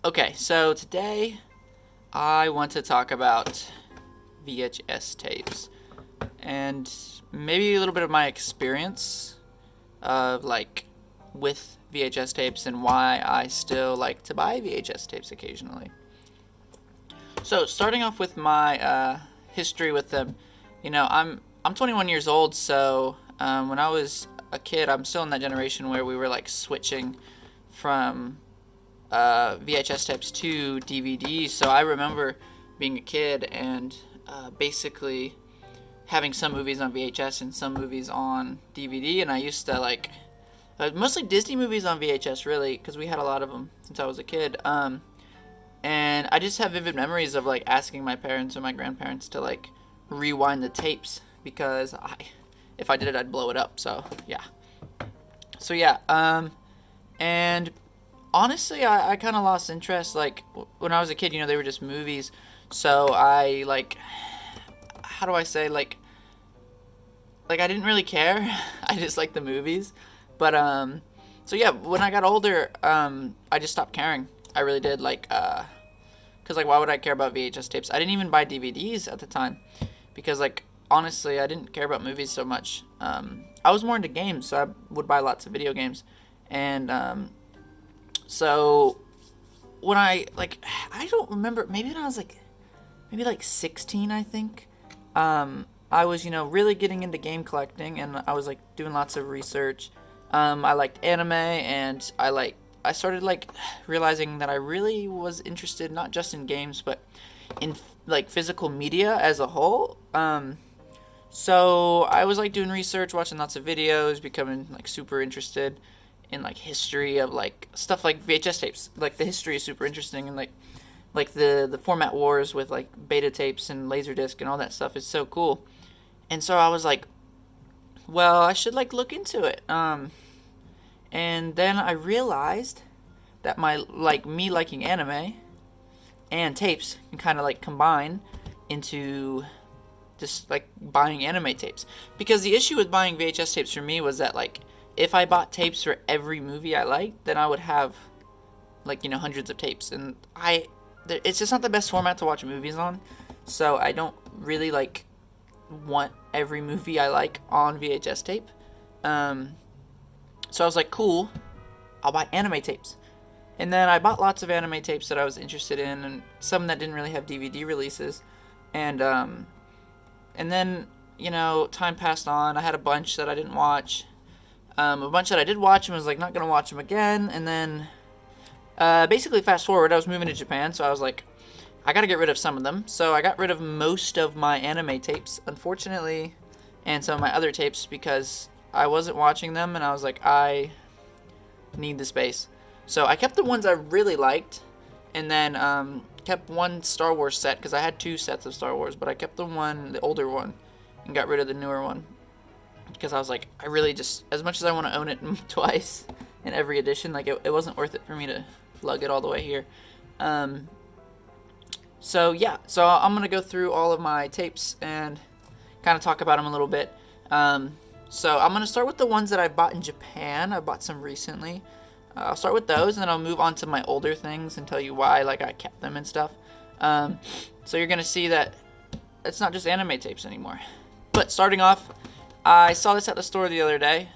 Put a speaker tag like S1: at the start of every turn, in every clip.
S1: Okay, so today I want to talk about VHS tapes and maybe a little bit of my experience of with VHS tapes and why I still like to buy VHS tapes occasionally. So starting off with my history with them, I'm 21 years old, so when I was a kid, I'm still in that generation where we were like switching from VHS tapes to DVDs. So I remember being a kid and basically having some movies on VHS and some movies on DVD. And I used to mostly Disney movies on VHS, really, because we had a lot of them since I was a kid. And I just have vivid memories of like asking my parents or my grandparents to like rewind the tapes because if I did it, I'd blow it up. So yeah. And honestly, I kind of lost interest. Like when I was a kid, they were just movies. So how do I say, I didn't really care. I just liked the movies. But so yeah, when I got older, I just stopped caring. I really did, because why would I care about VHS tapes? I didn't even buy DVDs at the time because honestly, I didn't care about movies so much. I was more into games, so I would buy lots of video games, and so when I don't remember, maybe when I was maybe 16, I think. I was really getting into game collecting, and I was doing lots of research. I liked anime, and I started realizing that I really was interested not just in games but in physical media as a whole. So I was doing research, watching lots of videos, becoming super interested in history of stuff like VHS tapes. The history is super interesting, and the format wars with beta tapes and laserdisc and all that stuff is so cool. And so I was well, I should look into it. And then I realized that me liking anime and tapes can kind of combine into just buying anime tapes. Because the issue with buying VHS tapes for me was that if I bought tapes for every movie I liked, then I would have hundreds of tapes, and it's just not the best format to watch movies on. So I don't really want every movie I like on VHS tape. So I was cool, I'll buy anime tapes. And then I bought lots of anime tapes that I was interested in, and some that didn't really have DVD releases. And then, time passed on. I had a bunch that I didn't watch. A bunch that I did watch and was not going to watch them again. And then, basically fast forward, I was moving to Japan, so I was I got to get rid of some of them. So I got rid of most of my anime tapes, unfortunately, and some of my other tapes because I wasn't watching them, and I was I need the space. So I kept the ones I really liked, and then kept one Star Wars set, because I had two sets of Star Wars, but I kept the older one, and got rid of the newer one. Because I was I really just, as much as I want to own it twice in every edition, it wasn't worth it for me to lug it all the way here. So yeah, so I'm going to go through all of my tapes and kind of talk about them a little bit. So I'm going to start with the ones that I bought in Japan. I bought some recently. I'll start with those, and then I'll move on to my older things and tell you why I kept them and stuff. So you're going to see that it's not just anime tapes anymore. But starting off, I saw this at the store the other day.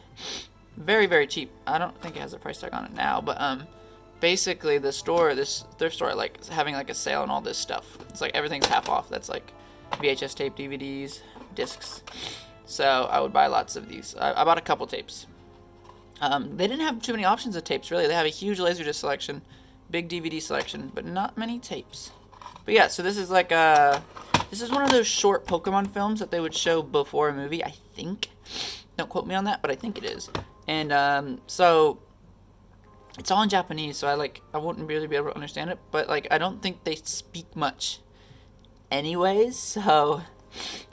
S1: Very, very cheap. I don't think it has a price tag on it now, but basically the store, this thrift store, is having a sale on all this stuff. It's everything's half off. That's VHS tape, DVDs, discs. So I would buy lots of these. I bought a couple tapes. They didn't have too many options of tapes, really. They have a huge laserdisc selection, big DVD selection, but not many tapes. But yeah, so this is this is one of those short Pokemon films that they would show before a movie, I think. Don't quote me on that, but I think it is. And so it's all in Japanese, so I wouldn't really be able to understand it, but I don't think they speak much anyways, so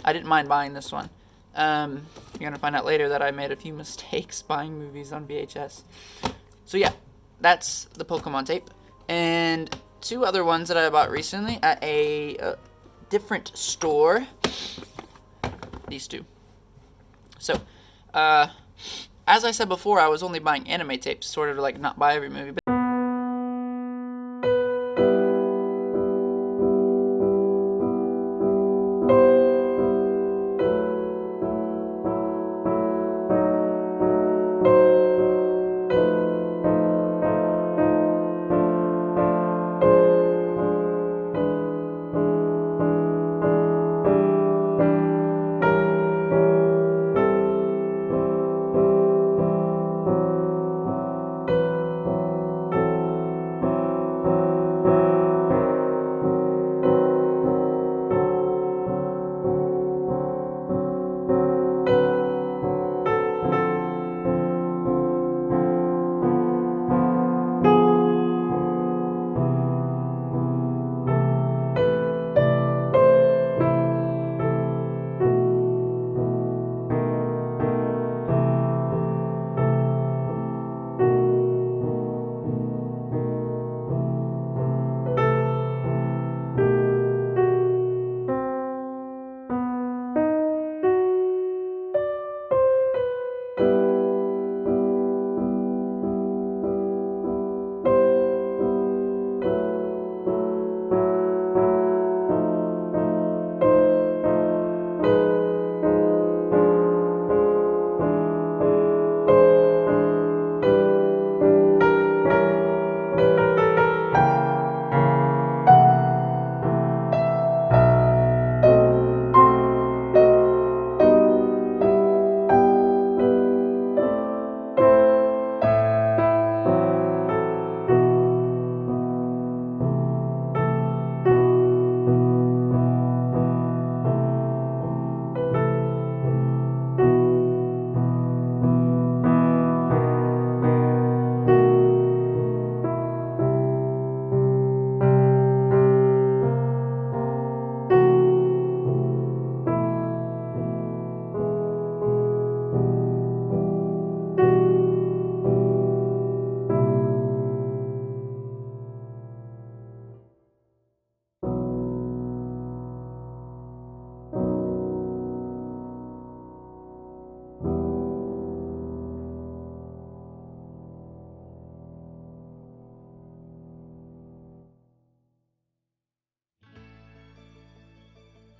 S1: I didn't mind buying this one. You're going to find out later that I made a few mistakes buying movies on VHS. So yeah, that's the Pokemon tape. And two other ones that I bought recently at a different store. These two. So, as I said before, I was only buying anime tapes, sort of not buy every movie. But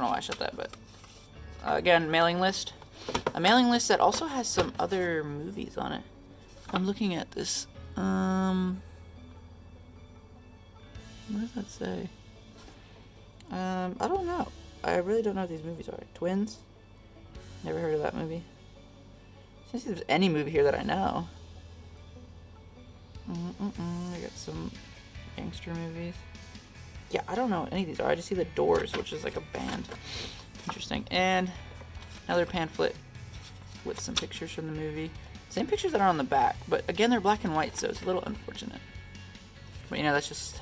S1: know why I shut that, but again, mailing list. A mailing list that also has some other movies on it. I'm looking at this. What does that say? I don't know. I really don't know what these movies are. Twins? Never heard of that movie. I don't see if there's any movie here that I know. I got some gangster movies. Yeah, I don't know what any of these are. I just see The Doors, which is like a band. Interesting. And another pamphlet with some pictures from the movie. Same pictures that are on the back, but again, they're black and white, so it's a little unfortunate. But you know, that's just...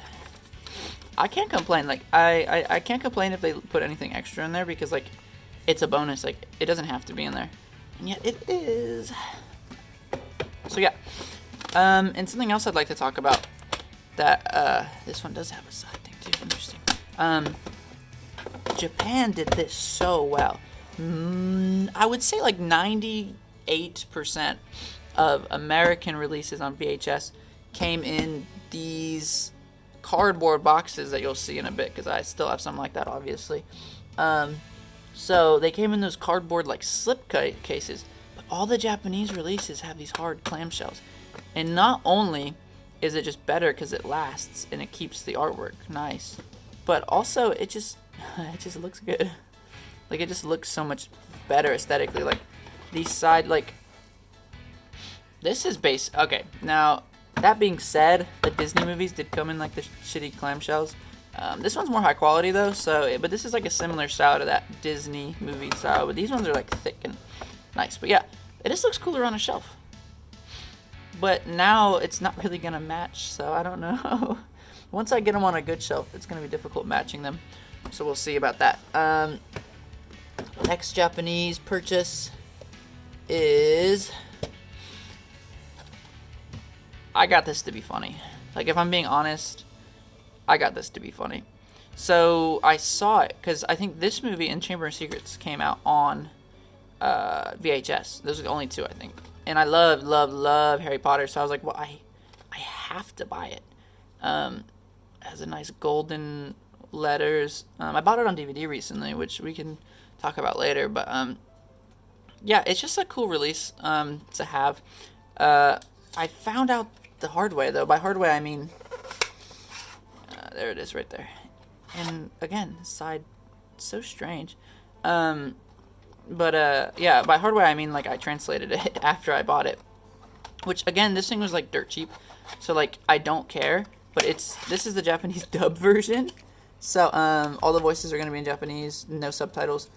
S1: I can't complain. Like, I can't complain if they put anything extra in there, because, like, it's a bonus. Like, it doesn't have to be in there. And yet it is. So, yeah. And something else I'd like to talk about that, this one does have a side thing, too. Interesting. Japan did this so well. I would say, like, 98% of American releases on VHS came in these cardboard boxes that you'll see in a bit, because I still have some like that, obviously. So they came in those cardboard like slip cases, but all the Japanese releases have these hard clamshells. And not only is it just better because it lasts and it keeps the artwork nice, but also it just looks good. Like, it just looks so much better aesthetically. Like, these side, like, this is okay, now that being said, the Disney movies did come in like the shitty clamshells. This one's more high quality though, so but this is like a similar style to that Disney movie style. But these ones are like thick and nice. But yeah, it just looks cooler on a shelf. But now it's not really gonna match, so I don't know. Once I get them on a good shelf, it's gonna be difficult matching them. So we'll see about that. Next Japanese purchase is... I got this to be funny. Like, if I'm being honest, I got this to be funny. So I saw it because I think this movie and Chamber of Secrets came out on VHS. Those are the only two, I think. And I love Harry Potter, so I was like, well, I have to buy it. It has a nice golden letters. I bought it on DVD recently, which we can talk about later. But yeah, it's just a cool release to have. I found out the hard way, though. By hard way, I mean... there it is right there. And, again, this side, so strange. Yeah, by hard way, I mean, like, I translated it after I bought it. Which, again, this thing was, like, dirt cheap. So, like, I don't care. But this is the Japanese dub version. So, all the voices are going to be in Japanese, no subtitles.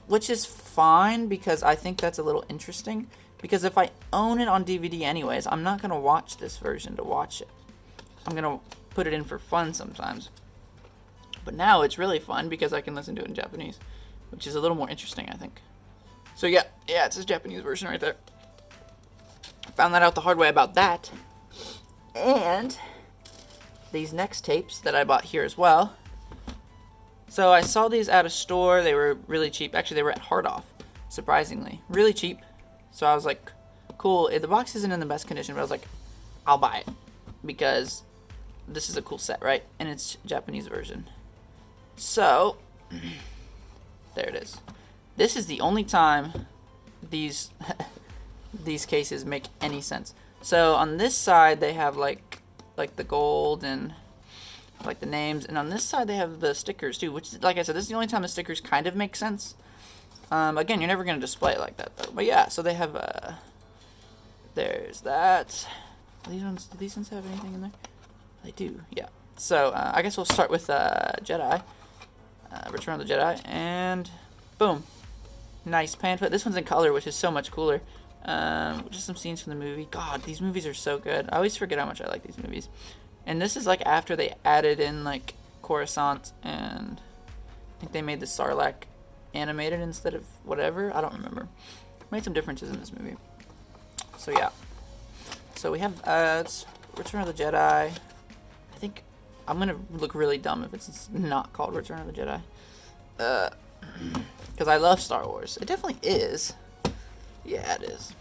S1: Which is fine, because I think that's a little interesting. Because if I own it on DVD anyways, I'm not going to watch this version to watch it. I'm going to put it in for fun sometimes. But now it's really fun because I can listen to it in Japanese, which is a little more interesting, I think. So yeah, it's this Japanese version right there. Found that out the hard way about that. And these next tapes that I bought here as well. So I saw these at a store. They were really cheap. Actually, they were at Hard Off, surprisingly. Really cheap. So I was like, cool. The box isn't in the best condition, but I was like, I'll buy it. Because this is a cool set, right? And it's Japanese version. So, there it is. This is the only time these cases make any sense. So on this side, they have like the gold and like the names. And on this side, they have the stickers too, which, like I said, this is the only time the stickers kind of make sense. Again, you're never going to display it like that, though. But yeah, so they have, there's that. Do these ones have anything in there? They do, yeah. So, I guess we'll start with, Jedi. Return of the Jedi, and boom. Nice pamphlet. This one's in color, which is so much cooler. Just some scenes from the movie. God, these movies are so good. I always forget how much I like these movies. And this is, like, after they added in, like, Coruscant, and I think they made the Sarlacc animated instead of whatever. I don't remember. Made some differences in this movie. So yeah. So we have it's Return of the Jedi. I think I'm gonna look really dumb if it's not called Return of the Jedi. Because I love Star Wars. It definitely is. Yeah, it is.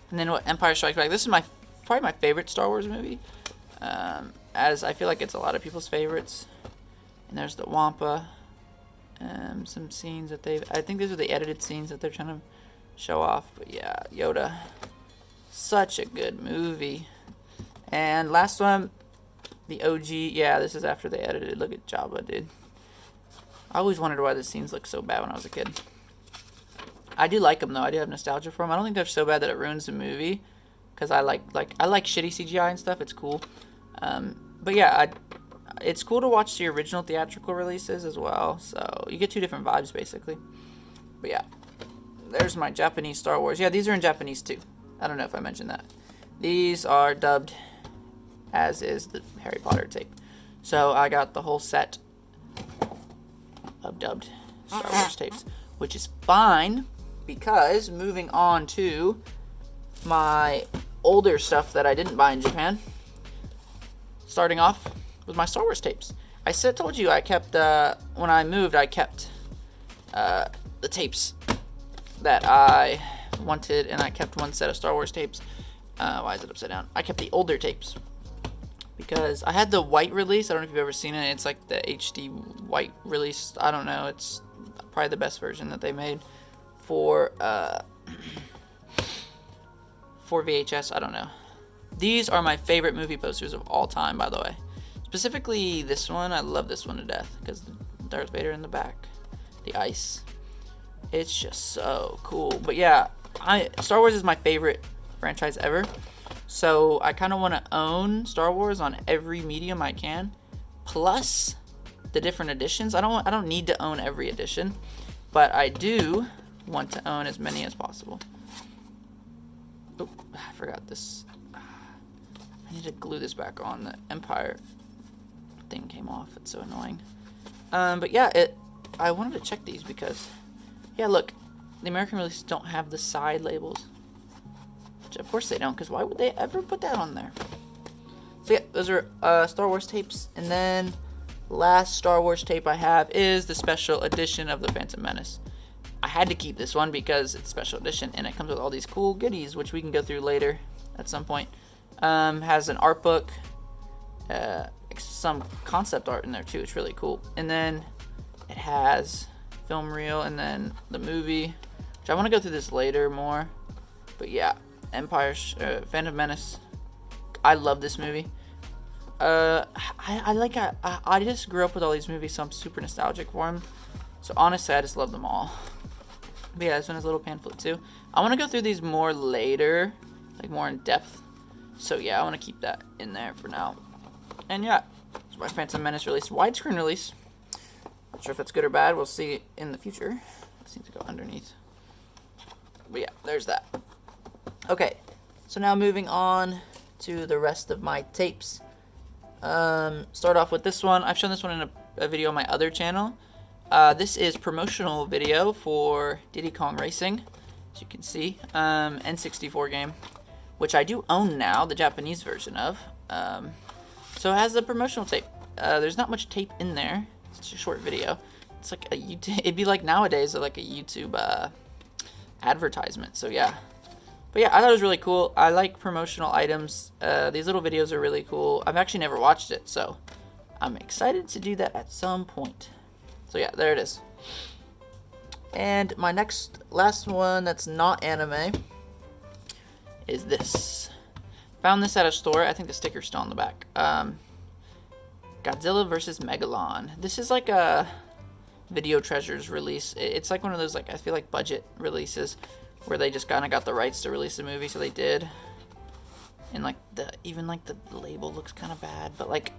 S1: And then what? Empire Strikes Back. This is probably my favorite Star Wars movie. As I feel like it's a lot of people's favorites. And there's the Wampa. Some scenes that I think these are the edited scenes that they're trying to show off. But yeah, Yoda. Such a good movie. And last one, the OG. Yeah, this is after they edited. Look at Jabba, dude. I always wondered why the scenes looked so bad when I was a kid. I do like them though. I do have nostalgia for them. I don't think they're so bad that it ruins the movie, because I like shitty CGI and stuff. It's cool. But yeah, it's cool to watch the original theatrical releases as well. So you get two different vibes basically. But yeah, there's my Japanese Star Wars. Yeah, these are in Japanese too. I don't know if I mentioned that. These are dubbed, as is the Harry Potter tape. So I got the whole set of dubbed Star Wars tapes, which is fine, because moving on to my older stuff that I didn't buy in Japan, starting off with my Star Wars tapes. I told you I kept, when I moved, I kept the tapes that I wanted, and I kept one set of Star Wars tapes. Why is it upside down? I kept the older tapes because I had the white release. I don't know if you've ever seen it. It's like the HD white release. I don't know. It's probably the best version that they made for VHS. I don't know. These are my favorite movie posters of all time, by the way. Specifically this one. I love this one to death because Darth Vader in the back, the ice. It's just so cool. But yeah, Star Wars is my favorite franchise ever. So I kind of want to own Star Wars on every medium I can, plus the different editions. I don't need to own every edition, but I do want to own as many as possible. Oh, I forgot this. I need to glue this back on. The Empire thing came off. It's so annoying. But yeah, I wanted to check these because, yeah, look, the American releases don't have the side labels. Which of course they don't, because why would they ever put that on there? So yeah, those are Star Wars tapes. And then last Star Wars tape I have is the special edition of The Phantom Menace. I had to keep this one because it's special edition, and it comes with all these cool goodies, which we can go through later at some point. Has an art book, some concept art in there too. It's really cool. And then it has film reel, and then the movie, which I want to go through this later more. But yeah, Phantom Menace. I love this movie. I just grew up with all these movies, so I'm super nostalgic for them. So honestly, I just love them all. But yeah, this one has a little pamphlet too. I want to go through these more later, like more in depth. So yeah, I want to keep that in there for now. And yeah, it's my Phantom Menace release, widescreen release. Not sure if that's good or bad. We'll see in the future. This needs to go underneath. But yeah, there's that. Okay, so now moving on to the rest of my tapes. Start off with this one. I've shown this one in a video on my other channel. This is promotional video for Diddy Kong Racing, as you can see. N64 game, which I do own now, the Japanese version of. So it has a promotional tape. There's not much tape in there. It's just a short video. It's like a YouTube. It'd be like nowadays, like a YouTube advertisement. So yeah. But yeah, I thought it was really cool. I like promotional items. These little videos are really cool. I've actually never watched it, so I'm excited to do that at some point. So yeah, there it is. And my last one that's not anime is this. Found this at a store. I think the sticker's still on the back. Godzilla vs. Megalon. This is like a Video Treasures release. It's like one of those, like, I feel like budget releases where they just kind of got the rights to release a movie, so they did. And like even the label looks kind of bad, but like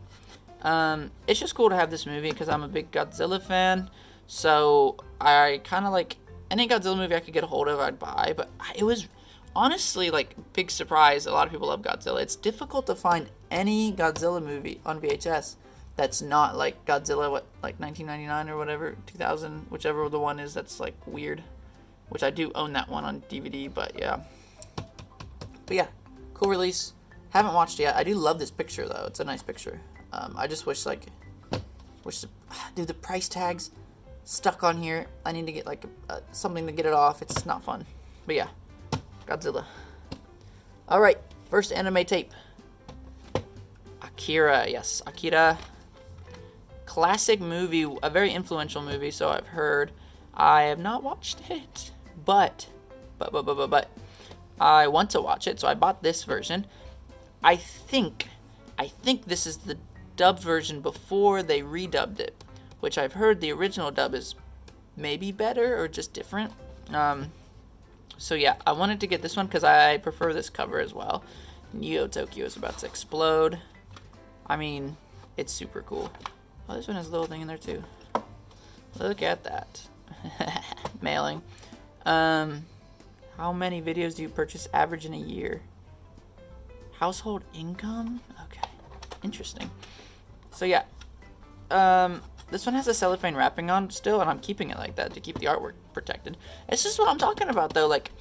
S1: it's just cool to have this movie because I'm a big Godzilla fan. So I kind of like any Godzilla movie I could get a hold of, I'd buy. But it was honestly like big surprise. A lot of people love Godzilla. It's difficult to find any Godzilla movie on VHS that's not like Godzilla, like 1999 or whatever, 2000, whichever the one is that's like weird. Which I do own that one on DVD, but yeah. But yeah, cool release. Haven't watched it yet. I do love this picture though. It's a nice picture. I just wish dude, the price tags stuck on here. I need to get like something to get it off. It's not fun. But yeah, Godzilla. All right, first anime tape. Akira, yes, Akira. classic movie, a very influential movie, so I've heard. I have not watched it, but I want to watch it, so I bought this version. I think this is the dubbed version before they redubbed it, which I've heard the original dub is maybe better or just different. So yeah, I wanted to get this one because I prefer this cover as well. Neo Tokyo is about to explode. I mean, it's super cool. Oh, this one has a little thing in there too. Look at that. Mailing. How many videos do you purchase average in a year? Household income? Okay. Interesting. So yeah. This one has a cellophane wrapping on still, and I'm keeping it like that to keep the artwork protected. It's just what I'm talking about though, like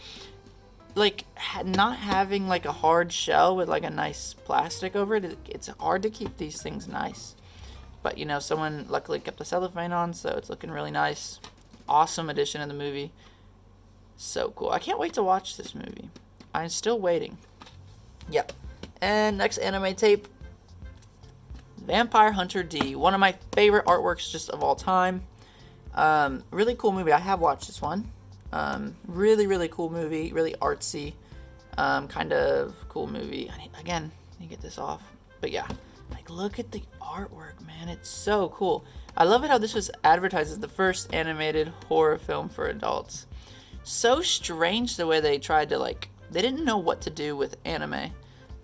S1: not having like a hard shell with like a nice plastic over it. It's hard to keep these things nice. But you know, someone luckily kept the cellophane on, so it's looking really nice. Awesome addition of the movie. So cool. I can't wait to watch this movie. I'm still waiting. Yep. And next anime tape, Vampire Hunter D. One of my favorite artworks just of all time. Really cool movie. I have watched this one. Really cool movie. Really artsy. Kind of cool movie. Again, let me get this off. But yeah, like look at the artwork, man. It's so cool. I love it how this was advertised as the first animated horror film for adults. So strange the way they tried to like, they didn't know what to do with anime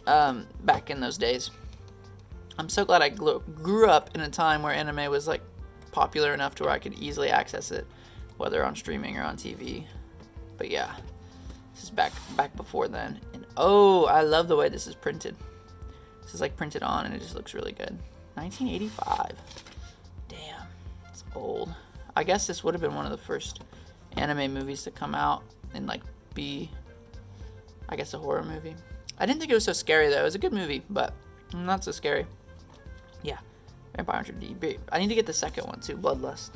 S1: back in those days. I'm so glad I grew up in a time where anime was like popular enough to where I could easily access it, whether on streaming or on TV. But yeah, this is back before then. And oh, I love the way this is printed. This is like printed on, and it just looks really good. 1985. Damn, it's old. I guess this would have been one of the first anime movies to come out and like be, I guess, a horror movie. I didn't think it was so scary though. It was a good movie, but not so scary. Yeah, Vampire Hunter D. I need to get the second one too, Bloodlust.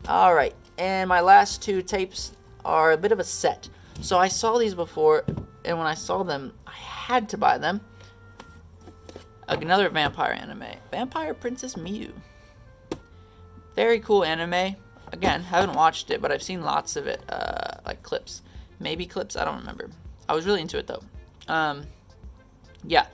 S1: All right, and my last two tapes are a bit of a set. So I saw these before, and when I saw them, I had to buy them. Another vampire anime, Vampire Princess Miyu. Very cool anime. Again, haven't watched it, but I've seen lots of it, like clips. Maybe clips, I don't remember. I was really into it though. Yeah,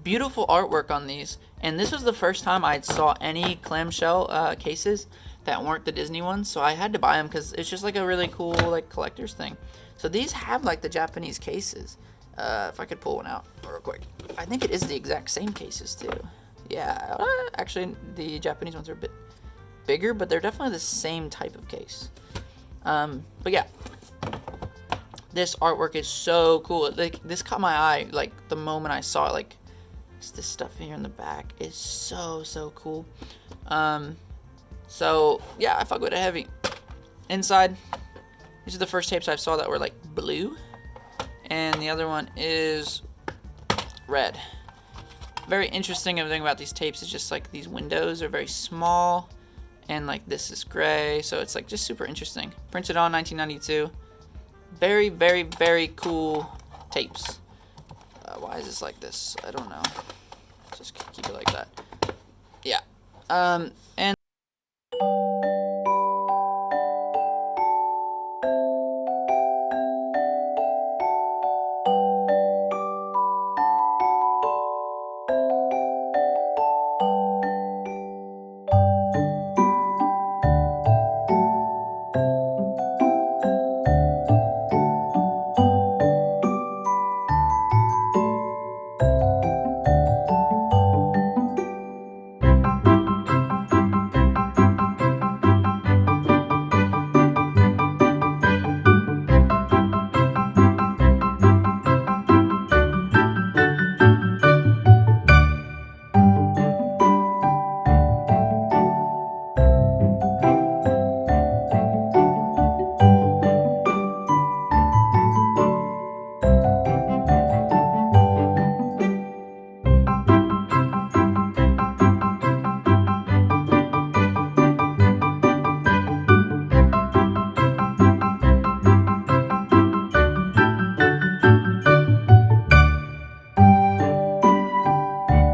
S1: beautiful artwork on these. And this was the first time I saw any clamshell cases that weren't the Disney ones, so I had to buy them because it's just like a really cool like collector's thing. So these have like the Japanese cases. If I could pull one out real quick. I think it is the exact same cases too. Yeah, actually the Japanese ones are a bit bigger, but they're definitely the same type of case. But yeah, this artwork is so cool. Like this caught my eye like the moment I saw it. Like this stuff here in the back is so cool. So yeah, I fuck with it heavy. Inside, these are the first tapes I saw that were like blue, and the other one is red. Very interesting thing about these tapes is just like these windows are very small, and like this is gray, so it's like just super interesting. Printed on 1992. Very cool tapes. Why is this like this? I don't know. Just keep it like that. Yeah. And